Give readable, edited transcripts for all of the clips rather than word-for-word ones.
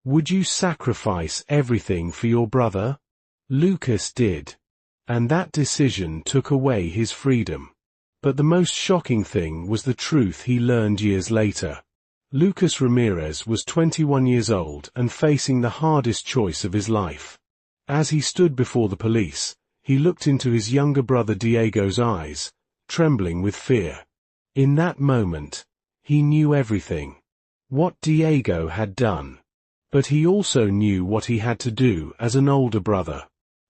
Would you sacrifice everything for your brother? Lucas did. And that decision took away his freedom. But the most shocking thing was the truth he learned years later. Lucas Ramirez was 21 years old and facing the hardest choice of his life. As he stood before the police, he looked into his younger brother Diego's eyes, trembling with fear. In that moment, he knew everything. What Diego had done. But he also knew what he had to do as an older brother.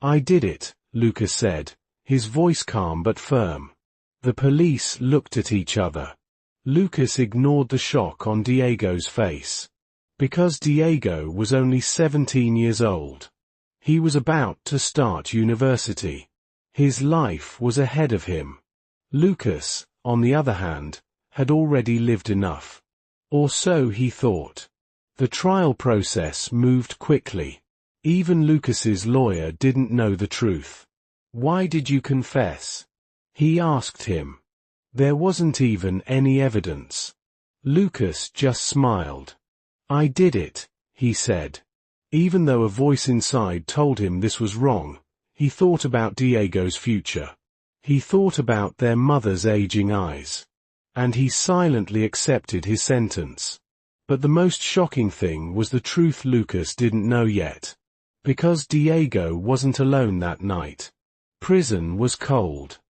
I did it, Lucas said, his voice calm but firm. The police looked at each other. Lucas ignored the shock on Diego's face. Because Diego was only 17 years old. He was about to start university. His life was ahead of him. Lucas, on the other hand, had already lived enough. Or so he thought. The trial process moved quickly. Even Lucas's lawyer didn't know the truth. Why did you confess? He asked him. There wasn't even any evidence. Lucas just smiled. I did it, he said. Even though a voice inside told him this was wrong, he thought about Diego's future. He thought about their mother's aging eyes. And he silently accepted his sentence. But the most shocking thing was the truth Lucas didn't know yet. Because Diego wasn't alone that night. Prison was cold.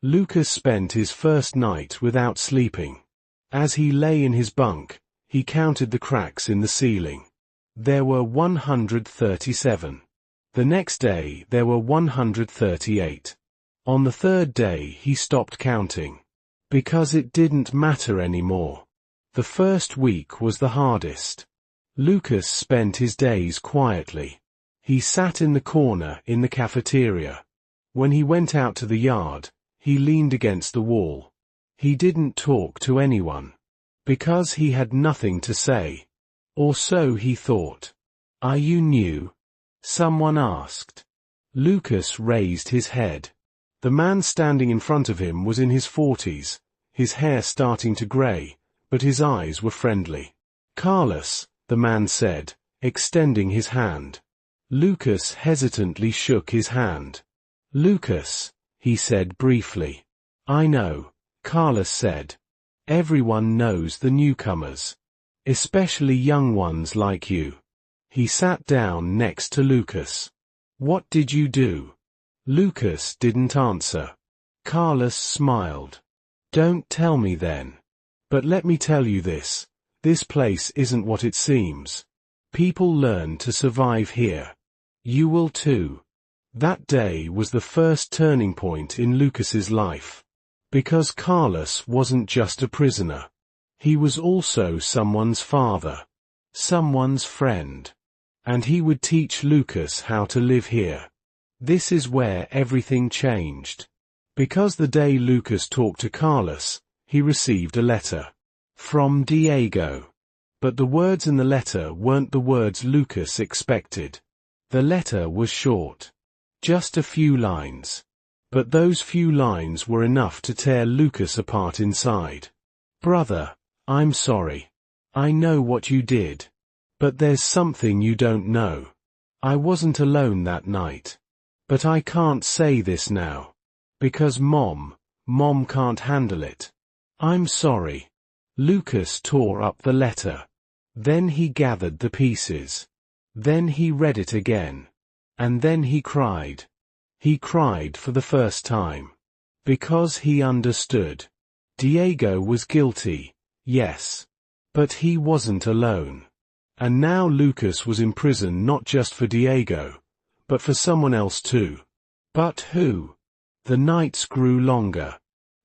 Lucas spent his first night without sleeping. As he lay in his bunk, he counted the cracks in the ceiling. There were 137. The next day there were 138. On the third day he stopped counting. Because it didn't matter anymore. The first week was the hardest. Lucas spent his days quietly. He sat in the corner in the cafeteria. When he went out to the yard, he leaned against the wall. He didn't talk to anyone. Because he had nothing to say. Or so he thought. Are you new? Someone asked. Lucas raised his head. The man standing in front of him was in his 40s, his hair starting to grey, but his eyes were friendly. Carlos, the man said, extending his hand. Lucas hesitantly shook his hand. Lucas, he said briefly. I know, Carlos said. Everyone knows the newcomers. Especially young ones like you. He sat down next to Lucas. What did you do? Lucas didn't answer. Carlos smiled. Don't tell me then. But let me tell you this place isn't what it seems. People learn to survive here. You will too. That day was the first turning point in Lucas's life. Because Carlos wasn't just a prisoner. He was also someone's father. Someone's friend. And he would teach Lucas how to live here. This is where everything changed. Because the day Lucas talked to Carlos, he received a letter. From Diego. But the words in the letter weren't the words Lucas expected. The letter was short. Just a few lines. But those few lines were enough to tear Lucas apart inside. Brother, I'm sorry. I know what you did. But there's something you don't know. I wasn't alone that night. But I can't say this now. Because Mom can't handle it. I'm sorry. Lucas tore up the letter. Then he gathered the pieces. Then he read it again. And then he cried. He cried for the first time. Because he understood. Diego was guilty, yes. But he wasn't alone. And now Lucas was in prison not just for Diego, but for someone else too. But who? The nights grew longer.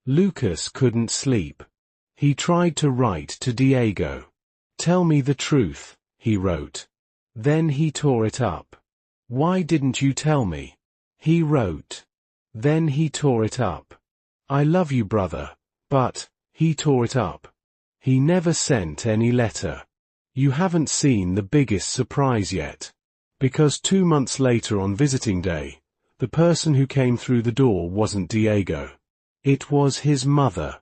Lucas couldn't sleep. He tried to write to Diego. Tell me the truth, he wrote. Then he tore it up. Why didn't you tell me? He wrote. Then he tore it up. I love you, brother, but, he tore it up. He never sent any letter. You haven't seen the biggest surprise yet. Because 2 months later on visiting day, the person who came through the door wasn't Diego. It was his mother.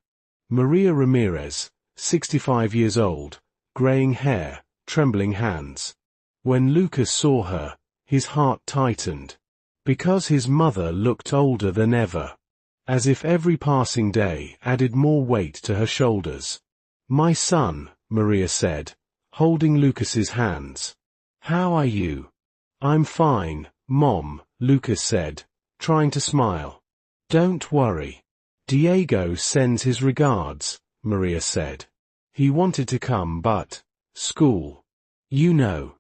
Maria Ramirez, 65 years old, graying hair, trembling hands. When Lucas saw her, his heart tightened. Because his mother looked older than ever. As if every passing day added more weight to her shoulders. "My son," Maria said, holding Lucas's hands. "How are you?" "I'm fine, Mom," Lucas said, trying to smile. "Don't worry. Diego sends his regards," Maria said. "He wanted to come but, school. You know."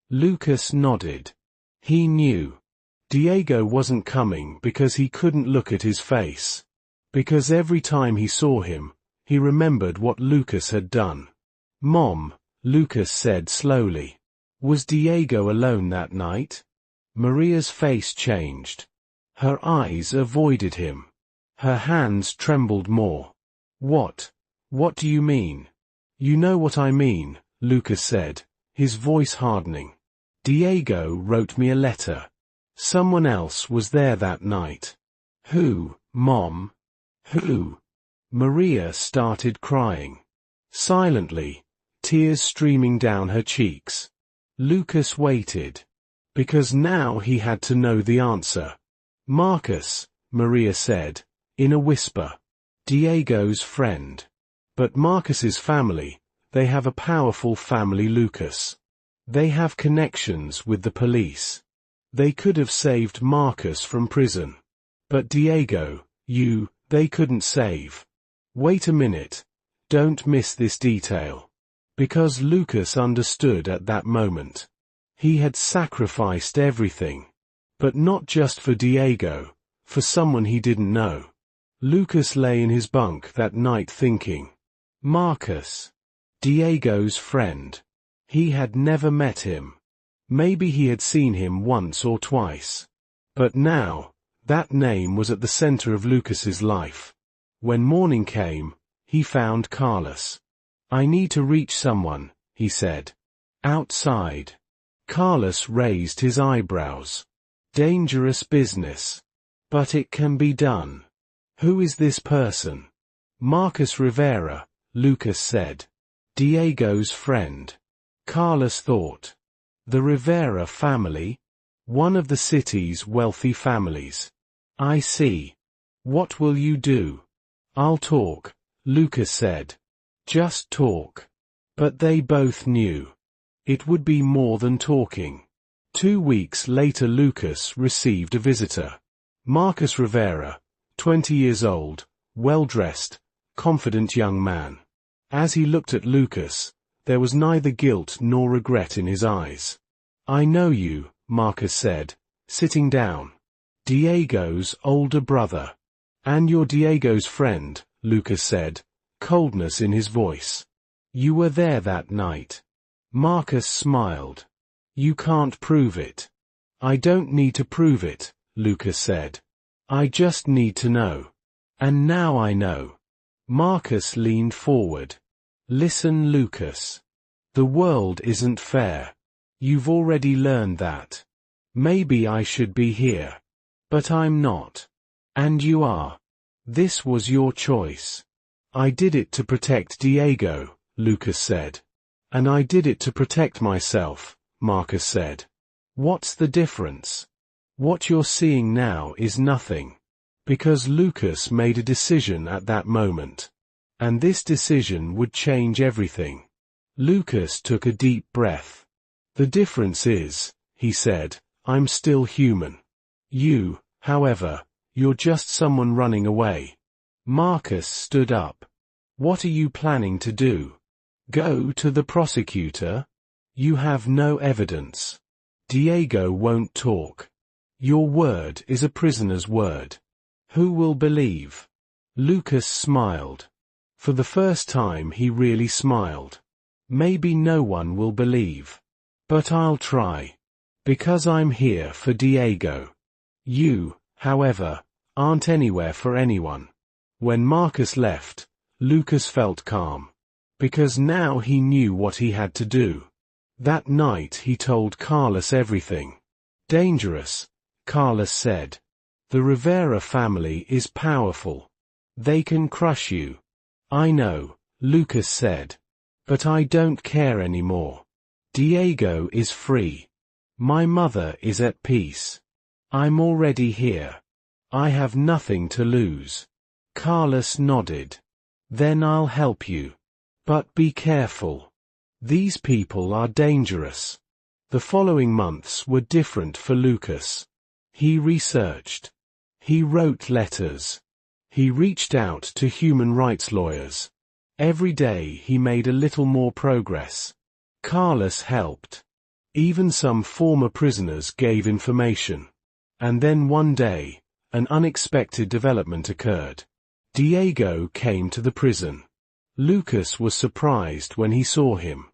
Lucas nodded. He knew. Diego wasn't coming because he couldn't look at his face. Because every time he saw him, he remembered what Lucas had done. "Mom," Lucas said slowly. "Was Diego alone that night?" Maria's face changed. Her eyes avoided him. Her hands trembled more. What do you mean?" "You know what I mean," Lucas said, his voice hardening. "Diego wrote me a letter. Someone else was there that night." "Who, Mom? Who?" Maria started crying. Silently, tears streaming down her cheeks. Lucas waited. Because now he had to know the answer. "Marcus," Maria said, in a whisper. "Diego's friend. But Marcus's family, they have a powerful family, Lucas. They have connections with the police. They could have saved Marcus from prison. But Diego, they couldn't save." "Wait a minute. Don't miss this detail." Because Lucas understood at that moment. He had sacrificed everything. But not just for Diego, for someone he didn't know. Lucas lay in his bunk that night thinking. Marcus. Diego's friend. He had never met him. Maybe he had seen him once or twice. But now, that name was at the center of Lucas's life. When morning came, he found Carlos. "I need to reach someone," he said. "Outside." Carlos raised his eyebrows. "Dangerous business. But it can be done." "Who is this person?" "Marcus Rivera," Lucas said. "Diego's friend." Carlos thought. "The Rivera family? One of the city's wealthy families. I see. What will you do?" "I'll talk," Lucas said. "Just talk." But they both knew. It would be more than talking. 2 weeks later Lucas received a visitor. Marcus Rivera, 20 years old, well-dressed, confident young man. As he looked at Lucas, there was neither guilt nor regret in his eyes. "I know you," Marcus said, sitting down. "Diego's older brother." "And you're Diego's friend," Lucas said, coldness in his voice. "You were there that night." Marcus smiled. "You can't prove it." "I don't need to prove it," Lucas said. "I just need to know. And now I know." Marcus leaned forward. "Listen, Lucas. The world isn't fair. You've already learned that. Maybe I should be here. But I'm not. And you are. This was your choice." "I did it to protect Diego," Lucas said. "And I did it to protect myself," Marcus said. "What's the difference? What you're seeing now is nothing." Because Lucas made a decision at that moment. And this decision would change everything. Lucas took a deep breath. "The difference is," he said, "I'm still human. You, however, you're just someone running away." Marcus stood up. "What are you planning to do? Go to the prosecutor? You have no evidence. Diego won't talk. Your word is a prisoner's word. Who will believe?" Lucas smiled. For the first time he really smiled. "Maybe no one will believe. But I'll try. Because I'm here for Diego. You, however, aren't anywhere for anyone." When Marcus left, Lucas felt calm. Because now he knew what he had to do. That night he told Carlos everything. "Dangerous," Carlos said. "The Rivera family is powerful. They can crush you." "I know," Lucas said. "But I don't care anymore. Diego is free. My mother is at peace. I'm already here. I have nothing to lose. Carlos nodded. Then I'll help you. But be careful. These people are dangerous. The following months were different for Lucas. He researched. He wrote letters. He reached out to human rights lawyers. Every day he made a little more progress. Carlos helped. Even some former prisoners gave information. And then one day, an unexpected development occurred. Diego came to the prison. Lucas was surprised when he saw him.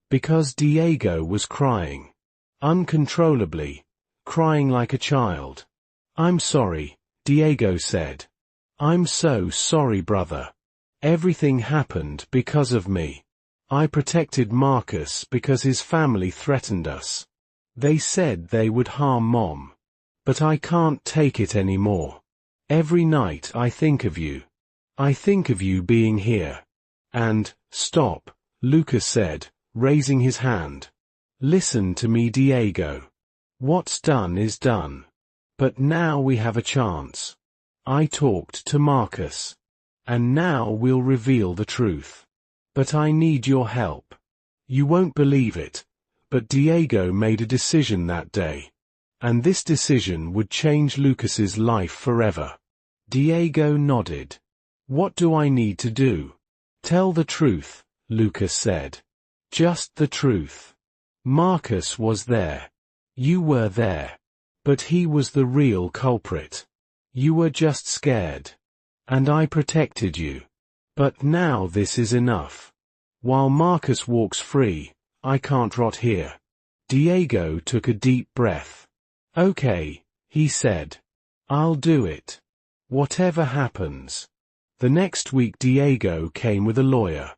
Because Diego was crying. Uncontrollably. Crying like a child. I'm sorry, Diego said. I'm so sorry, brother. Everything happened because of me. I protected Marcus because his family threatened us. They said they would harm Mom. But I can't take it anymore. Every night I think of you. I think of you being here. And, stop, Lucas said, raising his hand. Listen to me, Diego. What's done is done. But now we have a chance. I talked to Marcus. And now we'll reveal the truth. But I need your help. You won't believe it, but Diego made a decision that day. And this decision would change Lucas's life forever. Diego nodded. What do I need to do? Tell the truth, Lucas said. Just the truth. Marcus was there. You were there. But he was the real culprit. You were just scared. And I protected you. But now this is enough. While Marcus walks free, I can't rot here. Diego took a deep breath. Okay, he said. I'll do it. Whatever happens. The next week Diego came with a lawyer.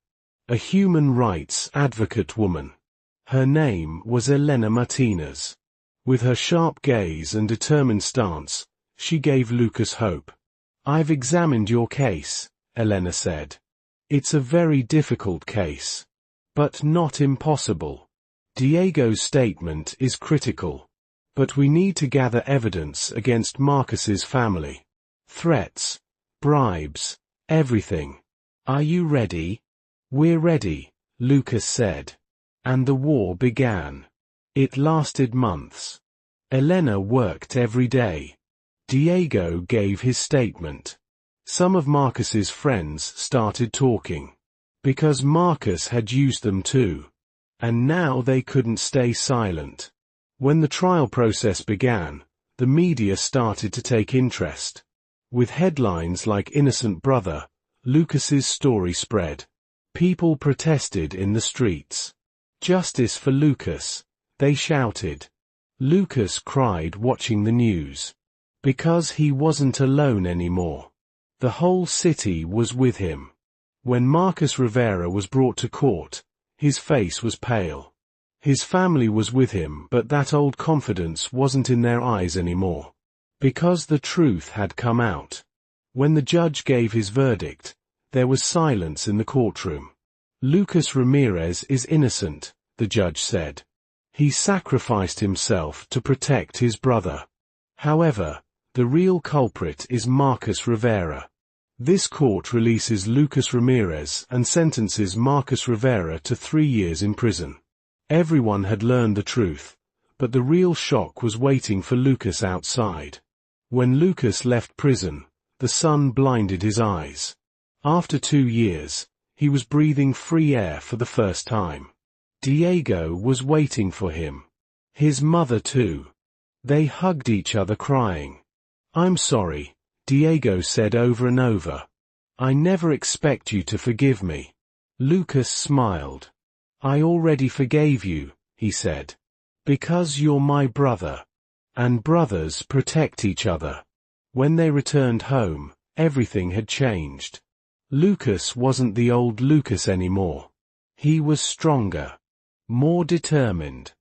A human rights advocate woman. Her name was Elena Martinez. With her sharp gaze and determined stance, she gave Lucas hope. I've examined your case, Elena said. It's a very difficult case. But not impossible. Diego's statement is critical. But we need to gather evidence against Marcus's family. Threats, bribes, everything. Are you ready? We're ready, Lucas said. And the war began. It lasted months. Elena worked every day. Diego gave his statement. Some of Marcus's friends started talking. Because Marcus had used them too. And now they couldn't stay silent. When the trial process began, the media started to take interest. With headlines like Innocent Brother, Lucas's story spread. People protested in the streets. Justice for Lucas, they shouted. Lucas cried watching the news. Because he wasn't alone anymore. The whole city was with him. When Marcus Rivera was brought to court, his face was pale. His family was with him, but that old confidence wasn't in their eyes anymore. Because the truth had come out. When the judge gave his verdict, there was silence in the courtroom. Lucas Ramirez is innocent, the judge said. He sacrificed himself to protect his brother. However, the real culprit is Marcus Rivera. This court releases Lucas Ramirez and sentences Marcus Rivera to 3 years in prison. Everyone had learned the truth, but the real shock was waiting for Lucas outside. When Lucas left prison, the sun blinded his eyes. After 2 years, he was breathing free air for the first time. Diego was waiting for him. His mother too. They hugged each other crying. I'm sorry, Diego said over and over. I never expect you to forgive me. Lucas smiled. I already forgave you, he said. Because you're my brother. And brothers protect each other. When they returned home, everything had changed. Lucas wasn't the old Lucas anymore. He was stronger. More determined.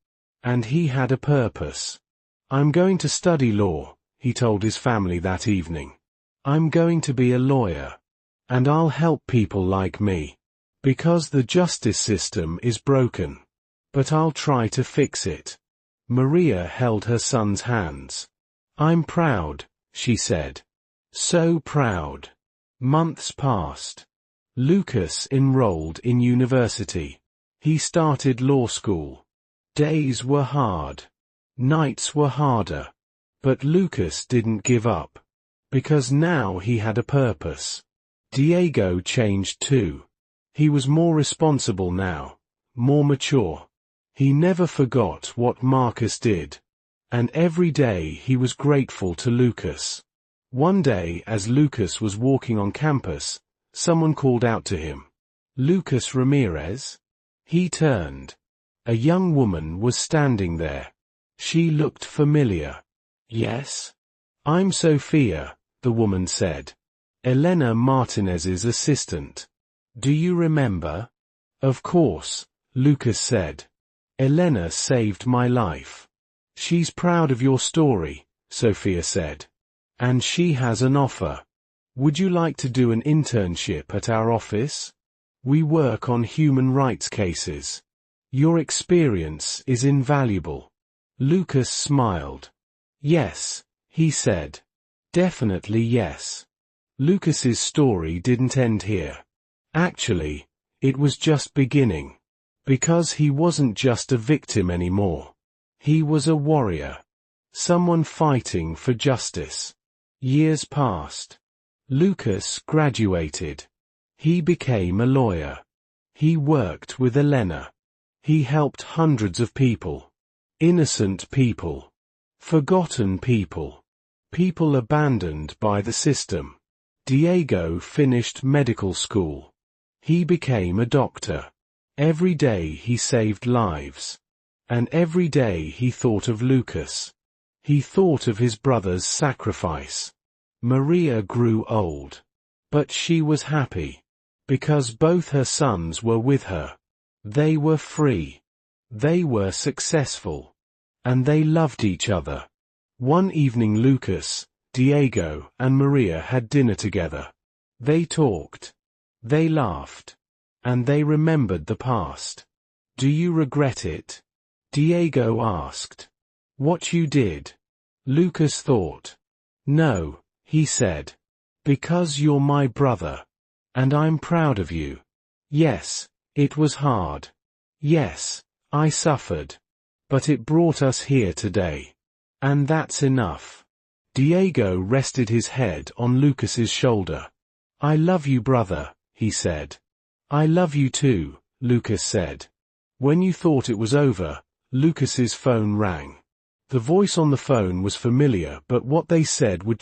And he had a purpose. I'm going to study law, he told his family that evening. I'm going to be a lawyer. And I'll help people like me. Because the justice system is broken. But I'll try to fix it. Maria held her son's hands. I'm proud, she said. So proud. Months passed. Lucas enrolled in university. He started law school. Days were hard. Nights were harder. But Lucas didn't give up. Because now he had a purpose. Diego changed too. He was more responsible now, more mature. He never forgot what Marcus did. And every day he was grateful to Lucas. One day as Lucas was walking on campus, someone called out to him. Lucas Ramirez? He turned. A young woman was standing there. She looked familiar. Yes? I'm Sophia, the woman said. Elena Martinez's assistant. Do you remember? Of course, Lucas said. Elena saved my life. She's proud of your story, Sophia said. And she has an offer. Would you like to do an internship at our office? We work on human rights cases. Your experience is invaluable. Lucas smiled. Yes, he said. Definitely yes. Lucas's story didn't end here. Actually, it was just beginning. Because he wasn't just a victim anymore. He was a warrior. Someone fighting for justice. Years passed. Lucas graduated. He became a lawyer. He worked with Elena. He helped hundreds of people. Innocent people. Forgotten people. People abandoned by the system. Diego finished medical school. He became a doctor. Every day he saved lives. And every day he thought of Lucas. He thought of his brother's sacrifice. Maria grew old. But she was happy. Because both her sons were with her. They were free. They were successful. And they loved each other. One evening Lucas, Diego, and Maria had dinner together. They talked. They laughed. And they remembered the past. Do you regret it? Diego asked. What you did? Lucas thought. No, he said. Because you're my brother. And I'm proud of you. Yes, it was hard. Yes, I suffered. But it brought us here today. And that's enough. Diego rested his head on Lucas's shoulder. I love you, brother, he said. I love you too, Lucas said. When you thought it was over, Lucas's phone rang. The voice on the phone was familiar, but what they said would